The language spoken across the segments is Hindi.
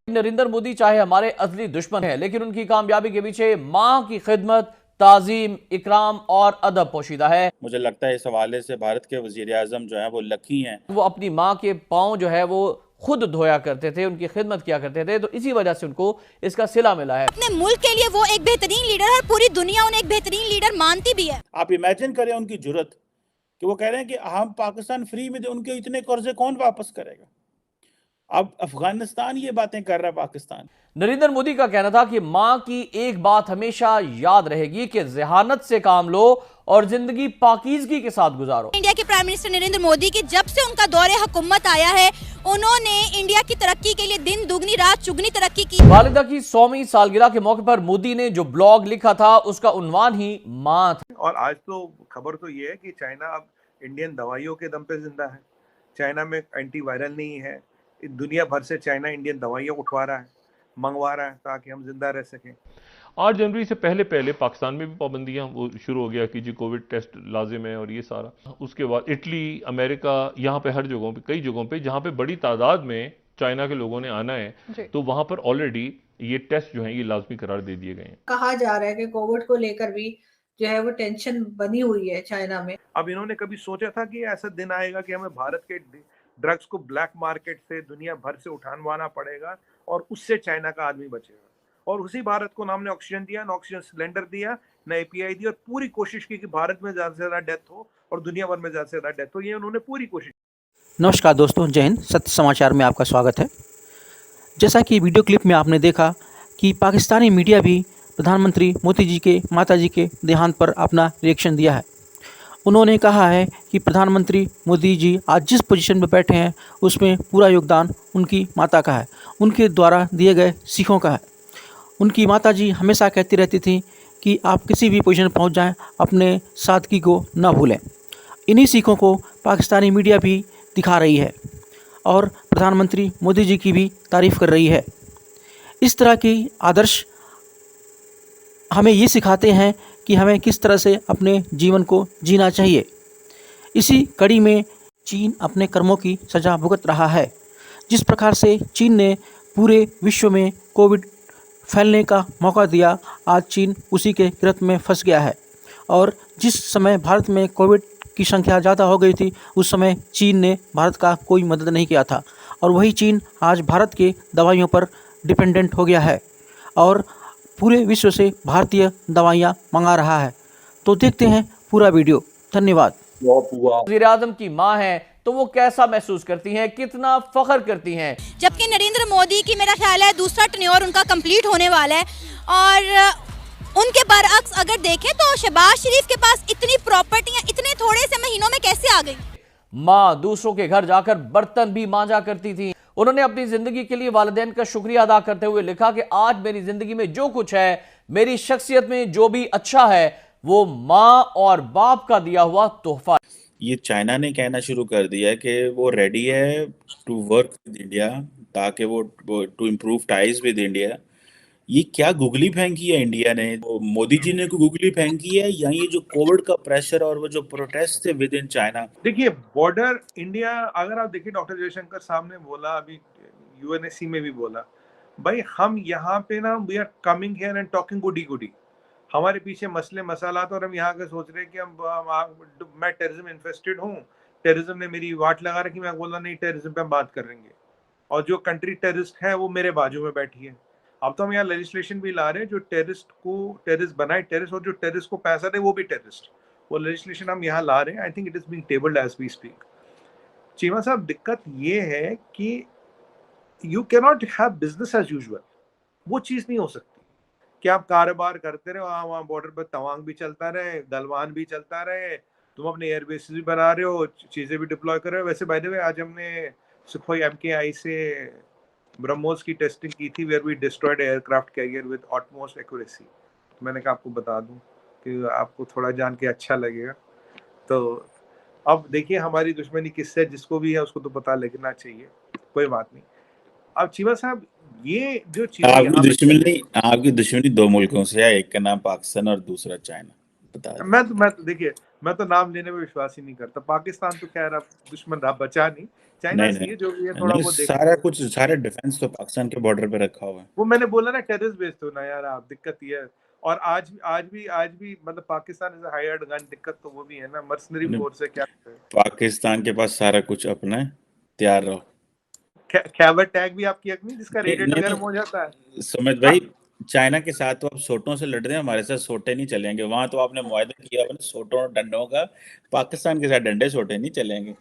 नरेंद्र मोदी चाहे हमारे असली दुश्मन हैं, लेकिन उनकी कामयाबी के पीछे मां की खिदमत, ताजीम, इकराम और अदब पोशीदा है। मुझे लगता है इस हवाले से भारत के वजीर आजम जो है वो लकी हैं। वो अपनी मां के पांव जो है वो खुद धोया करते थे, उनकी खिदमत किया करते थे, तो इसी वजह से उनको इसका सिला मिला है। अपने मुल्क के लिए वो एक बेहतरीन लीडर है और पूरी दुनिया उन्हें एक बेहतरीन लीडर मानती भी है। आप इमेजिन करें उनकी जुर्रत कि वो कह रहे हैं कि हम पाकिस्तान फ्री में दे, उनके इतने कर्जे कौन वापस करेगा। अब अफगानिस्तान ये बातें कर रहा है पाकिस्तान। नरेंद्र मोदी का कहना था कि मां की एक बात हमेशा याद रहेगी कि जहानत से काम लो और जिंदगी पाकीज़गी के साथ गुजारो। इंडिया के प्राइम मिनिस्टर नरेंद्र मोदी की जब से उनका दौरे हुकूमत आया है, उन्होंने इंडिया की तरक्की के लिए दिन दुगनी रात चुगनी तरक्की की। वालिदा की 100वीं सालगिरह के मौके पर मोदी ने जो ब्लॉग लिखा था उसका उन्वान ही मां था। और आज तो खबर तो ये है कि चाइना अब इंडियन दवाइयों के दम पे जिंदा है। चाइना में एंटीवायरल नहीं है। दुनिया भर से चाइना इंडियन दवाइयाँ उठवा रहा है, मंगवा रहा है ताकि हम जिंदा रह सकें। 8 जनवरी से पहले पहले पाकिस्तान में भी पाबंदियां वो शुरू हो गया कि जी कोविड टेस्ट लाजिम है और ये सारा। उसके बाद इटली, अमेरिका, यहाँ पे हर जगहों पे, कई जगहों पे जहाँ पे बड़ी तादाद में चाइना के लोगों ने आना है, तो वहां पर ऑलरेडी ये टेस्ट जो है ये लाजमी करार दे दिए गए हैं। कहा जा रहा है कि कोविड को लेकर भी जो है वो टेंशन बनी हुई है चाइना में। अब इन्होंने कभी सोचा था कि ऐसा दिन आएगा कि हमें भारत के ड्रग्स को ब्लैक मार्केट से दुनिया भर से उठानवाना पड़ेगा और उससे चाइना का आदमी बचेगा। और उसी भारत को हमने ऑक्सीजन दिया, न ऑक्सीजन सिलेंडर दिया, न एपीआई दी, और पूरी कोशिश की कि भारत में ज्यादा से ज्यादा डेथ हो और दुनिया भर में ज्यादा से ज्यादा डेथ हो। ये उन्होंने पूरी कोशिश। नमस्कार दोस्तों, जय हिंद। सत्य समाचार में आपका स्वागत है। जैसा कि वीडियो क्लिप में आपने देखा कि पाकिस्तानी मीडिया भी प्रधानमंत्री मोदी जी के माताजी के देहांत पर अपना रिएक्शन दिया है। उन्होंने कहा है कि प्रधानमंत्री मोदी जी आज जिस पोजीशन पर बैठे हैं उसमें पूरा योगदान उनकी माता का है, उनके द्वारा दिए गए सीखों का है। उनकी माताजी हमेशा कहती रहती थी कि आप किसी भी पोजीशन पर पहुंच जाएं, अपने सादगी को न भूलें। इन्हीं सीखों को पाकिस्तानी मीडिया भी दिखा रही है और प्रधानमंत्री मोदी जी की भी तारीफ़ कर रही है। इस तरह की आदर्श हमें ये सिखाते हैं कि हमें किस तरह से अपने जीवन को जीना चाहिए। इसी कड़ी में चीन अपने कर्मों की सज़ा भुगत रहा है। जिस प्रकार से चीन ने पूरे विश्व में कोविड फैलने का मौका दिया, आज चीन उसी के गिरफ्त में फंस गया है। और जिस समय भारत में कोविड की संख्या ज़्यादा हो गई थी, उस समय चीन ने भारत का कोई मदद नहीं किया था, और वही चीन आज भारत के दवाइयों पर डिपेंडेंट हो गया है और पूरे विश्व से भारतीय दवाइयाँ मंगा रहा है। तो देखते हैं पूरा वीडियो। धन्यवाद। वज़ीर आज़म की माँ है तो वो कैसा महसूस करती हैं, कितना फख्र करती हैं। जबकि नरेंद्र मोदी की मेरा ख्याल है दूसरा टेन्योर उनका कंप्लीट होने वाला है, और उनके बरअक्स अगर देखें तो शहबाज शरीफ के पास इतनी प्रॉपर्टियां इतने थोड़े से महीनों में कैसे आ गई। माँ दूसरों के घर जाकर बर्तन भी मांजा करती थी। उन्होंने अपनी जिंदगी के लिए वालिदैन का शुक्रिया अदा करते हुए लिखा कि आज मेरी जिंदगी में जो कुछ है, मेरी शख्सियत में जो भी अच्छा है, वो माँ और बाप का दिया हुआ तोहफा। ये चाइना ने कहना शुरू कर दिया कि वो रेडी है टू वर्क विद इंडिया, ताकि वो to improve ties with India. ये क्या गुगली फेंकी है इंडिया ने? मोदी जी ने गुगली फेंकी है या ये जो कोविड का प्रेशर और वो जो प्रोटेस्ट थे विद इन चाइना? देखिए, बॉर्डर इंडिया, अगर आप देखिए डॉक्टर जयशंकर साहब ने बोला, अभी यूएनएससी में भी बोला, भाई हम यहाँ पे ना we are coming here and talking goody goody. हमारे पीछे मसले मसालात और हम यहाँ के सोच रहे हैं कि मैं टेररिज्म इन्फेस्टेड हूँ, टेररिज्म ने मेरी वाट लगा रखी। मैं बोला नहीं, टेररिज्म पे हम बात करेंगे, और जो कंट्री टेररिस्ट है वो मेरे बाजू में बैठी है। अब तो हम यहाँ लेजिस्लेशन भी ला रहे हैं, जो टेररिस्ट को टेररिस्ट बनाए टेररिस्ट, और जो टेररिस्ट को पैसा दे वो भी टेररिस्ट। वो लेजिस्लेशन हम यहाँ ला रहे हैं। I think it is being tabled as we speak. Cheema साहब, दिक्कत ये है कि you can not have business as usual. वो चीज़ नहीं हो सकती कि आप कारोबार करते रहे, वहाँ बॉर्डर पर तवांग भी चलता रहे, गलवान भी चलता रहे, तुम अपने एयरबेसेस भी बना रहे हो, चीज़ें भी डिप्लॉय कर रहे हो। वैसे बाय द वे आज हमने सुखोई MKI से ब्रह्मोस की टेस्टिंग की थी, where we destroyed aircraft carrier with utmost accuracy. तो मैंने कहा आपको बता दूं कि आपको थोड़ा जान के अच्छा लगेगा। तो अब देखिए हमारी दुश्मनी किससे, जिसको भी है उसको तो पता लगना चाहिए, कोई बात नहीं। अब चीमा साहब, ये जो चीज आपकी दुश्मनी दो मुल्कों से है, एक का नाम पाकिस्तान और दूसरा चाइना। बता दें। मैं तो देखिए, मैं तो नाम लेने में विश्वास ही नहीं करता। पाकिस्तान तो खैर अब दुश्मन रहा बचा नहीं। चाइना नहीं, से ये जो भी है नहीं, थोड़ा नहीं, बहुत सारा देखो। कुछ, सारा डिफेंस तो पाकिस्तान के बॉर्डर पे रखा हुआ है। वो मैंने बोला ना, टेररिस्ट बेस तो ना यार आप, दिक्कत ये है। और आज भी मतलब पाकिस्तान इज हायर्ड गन, दिक्कत तो वो भी है ना, मर्सनरी नहीं, फोर्स है क्या है। पाकिस्तान के पास सारा कुछ अपना है, तैयार रहो। खैबर टैग भी आपकी अग्नि जिसका नहीं, रेडिएट नहीं, वगैरह हो जाता है। नहीं, सुमित भाई, चाइना के साथ तो आप सोटों से लड़ रहे हैं, हमारे साथ सोटे नहीं चलेंगे। वहां तो आपने मुआहदा किया अपने सोटों और डंडों का, पाकिस्तान के साथ डंडे सोटे नहीं चलेंगे।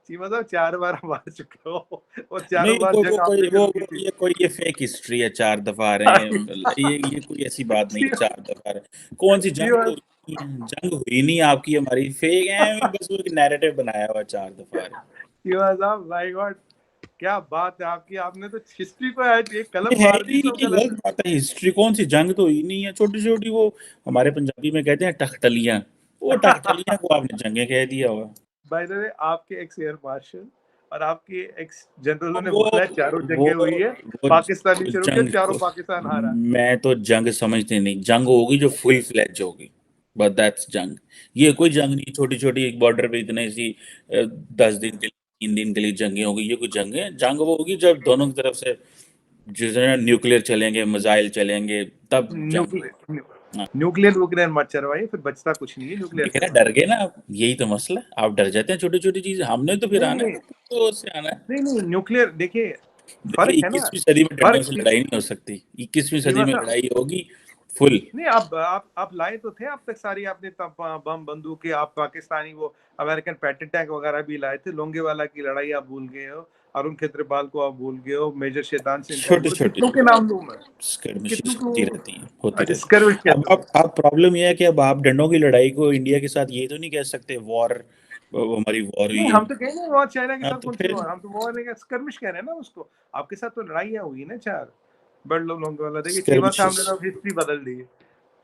चीमा साहब 4 बार मार चुके हो और चारों नहीं, बार कोई वो जगह कोई आपने वो शुरू की थी। ये फेक हिस्ट्री है, 4 दफा आ रहे हैं। ये कोई ऐसी बात नहीं है, 4 दफा आ रहे हैं। कौन सी जंग चीमा तो हुई नहीं, जंग हुई नहीं आपकी हमारी, फेक है, बस वो नैरेटिव बनाया हुआ, 4 दफा आ रहे हैं। चीमा साहब माय गॉड, क्या बात है आपकी, आपने तो हिस्ट्री को आज एक ये कलम है मार दी ही सब नहीं, गलत। गलत बात है। हिस्ट्री कौन सी जंग तो हुई नहीं है, छोटी छोटी वो हमारे पंजाबी में कहते हैं टकटलियां, वो टकटलियां को आपने जंगे कह दिया हुआ। बाय द वे आपके एक्स एयर मार्शल और आपके एक्स जनरलों ने वो बोला है चारों वो जंगें हुई है, वो पाकिस्तानी शुरू किया, जंग चारों को पाकिस्तान हारा। मैं तो जंग समझते नहीं, जंग होगी जो फुल फ्लैज होगी, बट दैट्स जंग। ये कोई जंग नहीं, छोटी छोटी एक बॉर्डर पे इतने सी 10 दिन के लिए, 3 दिन के लिए जंगें होगी, ये कोई जंग है? जंग वो होगी जब दोनों की तरफ से जिसमें न्यूक्लियर चलेंगे, मिसाइल चलेंगे, तब जंग है। न्यूक्लियर हाँ, न्यूक्लियर वुक्लियर मत चलवाइए, फिर बचता कुछ नहीं है न्यूक्लियर देखे के ना, बाद। डर गए ना आप, यही तो मसला है, आप डर जाते हैं छोटी छोटी चीजें। हमने तो फिर नहीं आना नहीं है, तो उससे आना है। नहीं नहीं, न्यूक्लियर देखिए, देखिए, फर्क है ना, 21वीं सदी में डंडों फर्क से लड़ाई नहीं हो सकती, 21वीं सदी चीमा में साहब, लड़ाई होगी फुल। नहीं आप लाए तो थे अब तक सारी, आपने तब बम बंदूकें, आप पाकिस्तानी वो अमेरिकन पैट्री टैंक वगैरह भी लाए थे। लोंगेवाला की लड़ाई आप भूल गए हो, अरुण खेत्रपाल को आप भूल गए हो, मेजर शैतान सिंह को आप छोटी भूल, छोटी कितनों के नाम लूं मैं, स्कर्मिशेस कितनों होती को। रहती हैं, होती अच्छा, रहती स्कर्विश हैं। अब कहते हो। अब प्रॉब्लम ये है कि अब आप डंडों की लड़ाई को इंडिया के साथ ये तो नहीं कह सकते वॉर, हमारी वॉर हुई नहीं है। हम तो कहेंगे वॉर चाइना के हाँ, साथ, तो कौन सी फिर वॉर, हम तो वॉर नहीं, स्कर्मिश कह रहे हैं ना उसको। आपके साथ तो लड़ाइयाँ हुई ना 4 बड़ लोंगेवाला। देखिए चीमा साहब ने स्कर्मिशेस। तो हिस्ट्री बदल दी है।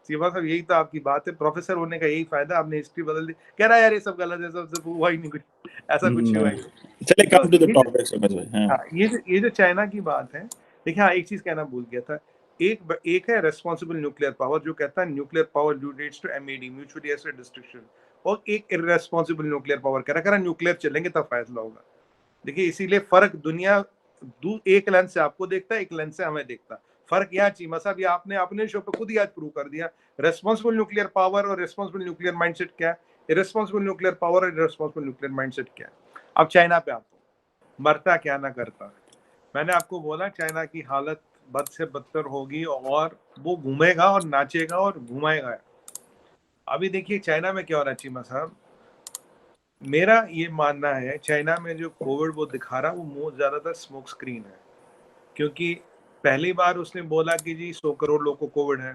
चीमा साहब यही तो आपकी बात है, प्रोफेसर होने का यही फायदा, आपने हिस्ट्री बदल दी। कह रहा है यार ये सब गलत है, सब सब हुआ ही नहीं कुछ, ऐसा कुछ हुआ ही नहीं। चले, तो कम टू द ये जो टॉपिक समझ गए। हाँ, हाँ, ये जो चाइना की बात है, देखिए हाँ, एक चीज कहना भूल गया था। एक है रेस्पॉन्सिबल न्यूक्लियर पावर, जो कहता है nuclear power leads to MAD, mutually assured destruction. और एक इररेस्पॉन्सिबल न्यूक्लियर पावर कह रहा है न्यूक्लियर चलेंगे तब फैसला होगा। देखिए इसीलिए फर्क दुनिया एक लेंस से आपको देखता है, एक लेंस से हमें देखता है। फर्क यहाँ चीमा साहब, ये आपने अपने शो पे खुद ही आज प्रूव कर दिया। रेस्पॉन्सिबल न्यूक्लियर पावर और रेस्पॉन्सिबल न्यूक्लियर माइंडसेट क्या है, इररेस्पॉन्सिबल न्यूक्लियर पावर और इररेस्पॉन्सिबल न्यूक्लियर माइंडसेट क्या है। अब चाइना पे आता हूं, मरता क्या ना करता। मैंने आपको बोला चाइना की हालत बद से बदतर होगी, और वो घूमेगा और नाचेगा और घुमाएगा। अभी देखिए चाइना में क्या हो रहा है चीमा साहब, मेरा ये मानना है चाइना में जो कोविड वो दिखा रहा, वो ज्यादातर स्मोक स्क्रीन है। क्योंकि पहली बार उसने बोला कि जी 100 करोड़ लोगों को कोविड है,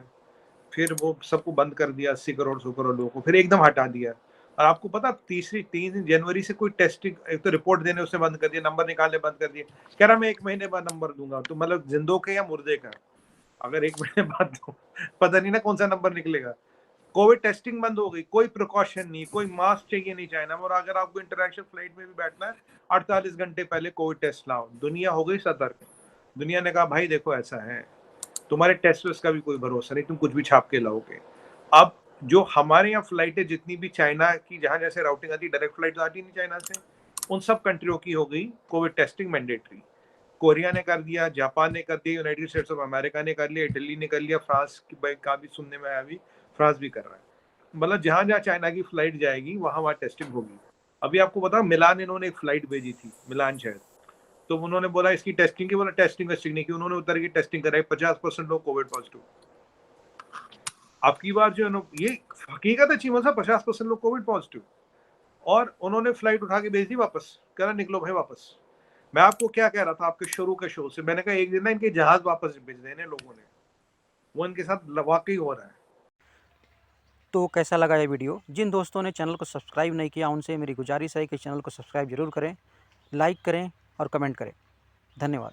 फिर वो सबको बंद कर दिया, 80 करोड़ 100 करोड़ लोगों को, फिर एकदम हटा दिया। और आपको पता 3 जनवरी से कोई टेस्टिंग, एक तो रिपोर्ट देने उसने बंद कर दिया, नंबर निकालने बंद कर दिया। कह रहा मैं 1 महीने बाद नंबर दूंगा। तो मतलब जिंदों के या मुर्दे का, अगर 1 महीने बाद दो, पता नहीं ना कौन सा नंबर निकलेगा। कोविड टेस्टिंग बंद हो गई, कोई प्रिकॉशन नहीं, कोई मास्क चाहिए नहीं चाइना में। और अगर आपको इंटरनेशनल फ्लाइट में भी बैठना है, 48 घंटे पहले कोविड टेस्ट लाओ। दुनिया हो गई सतर्क। दुनिया ने कहा भाई देखो ऐसा है, तुम्हारे टेस्ट वेस्ट का भी कोई भरोसा नहीं, तुम कुछ भी छाप के लाओगे। अब जो हमारे यहाँ फ्लाइटें जितनी भी चाइना की, जहां जैसे राउटिंग आती, डायरेक्ट फ्लाइट आती नहीं चाइना से, उन सब कंट्रियों की हो गई कोविड टेस्टिंग मैंडेटरी। कोरिया ने कर दिया, जापान ने कर दिया, यूनाइटेड स्टेट्स ऑफ अमेरिका ने कर लिया, इटली ने कर लिया, फ्रांस का भी सुनने में आया, अभी फ्रांस भी कर रहा है। मतलब जहां जहां चाइना की फ्लाइट जाएगी वहां वहां टेस्टिंग होगी। अभी आपको पता, मिलान इन्होंने एक फ्लाइट भेजी थी, मिलान शहर, तो उन्होंने बोला इसकी टेस्टिंग की, बोला टेस्टिंग नहीं की, उन्होंने उतर की टेस्टिंग कराई, 50% लोग कोविड पॉजिटिव। आपकी बार जो ये हकीकत है चीमा साहब, 50% लोग कोविड पॉजिटिव। और उन्होंने फ्लाइट उठा के भेज दी वापस, कह रहा निकलो भाई वापस। मैं आपको क्या कह रहा था आपके शुरू के शो से, मैंने कहा एक दिन ना इनके जहाज वापस भेज देने लोगों ने, वो इनके साथ वाकई हो रहा है। तो कैसा लगा ये वीडियो? जिन दोस्तों ने चैनल को सब्सक्राइब नहीं किया उनसे मेरी गुजारिश है कि चैनल को सब्सक्राइब जरूर करें, लाइक करें और कमेंट करें। धन्यवाद।